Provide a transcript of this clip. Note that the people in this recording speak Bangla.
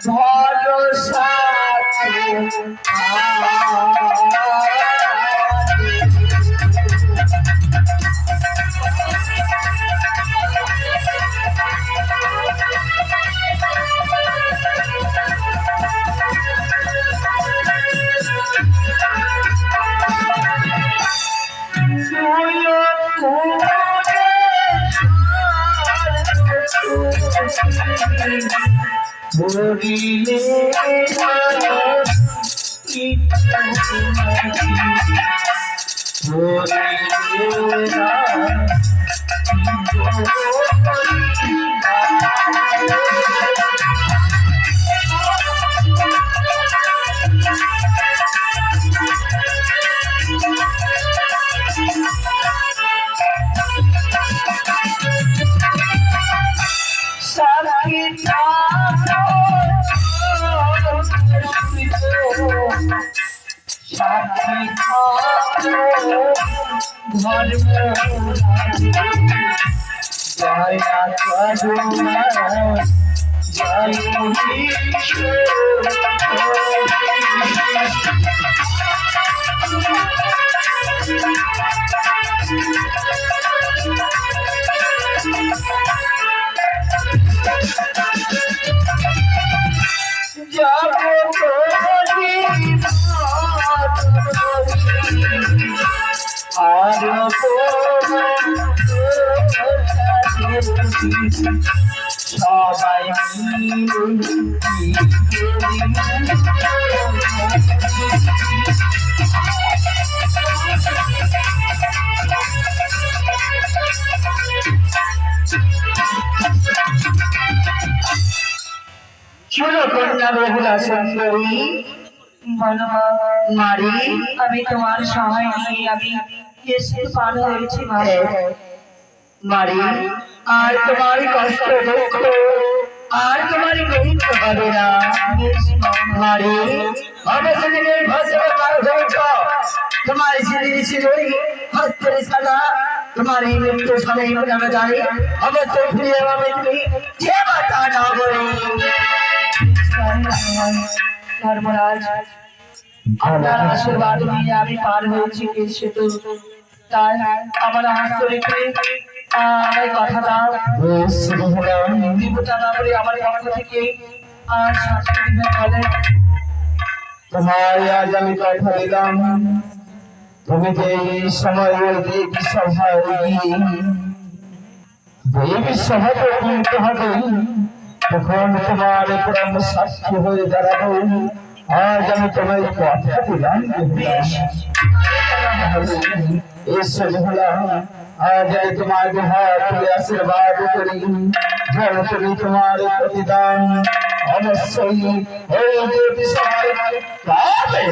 ভরসা ভরিলে সবাই চলো কন্যা বহুলা সুন্দরী মারি আমি তোমার সহায় নিয়ে আমি এসে পার হয়েছি মারি আর তোমার কষ্ট দুঃখ আর তোমার কষ্ট হবে না মারি অবশ্যই ভাষা পার হয়েছ তোমার শরীর ছিলই হস্তের সাদা তোমার এই মৃত্যু সময় আমরা জানি অবশ্যই ফিরে যাবে তুমি যে বাতা না বলে ধর্মরাজ আপনার আশীর্বাদ নিয়ে আমি পার হয়েছি সেতু তাই আমার হাত রেখে আমার কথা দাও দিবটা না বলে আমার পক্ষ থেকে আর বলে তোমার আজ আমি কথা দিলাম তুমি যে সময় দেবী সভায় দেবী সভাতে কিনতে হবে তখন তোমার পরম সাক্ষী হয়ে দাঁড়াবো আজ আমি তোমার কথা দিলাম এসো ভোলা আজ আমি তোমার হাত তুলে আশীর্বাদ করি যেন তুমি তোমার প্রতিদান অবশ্যই এই দেবী সভায় পাবে।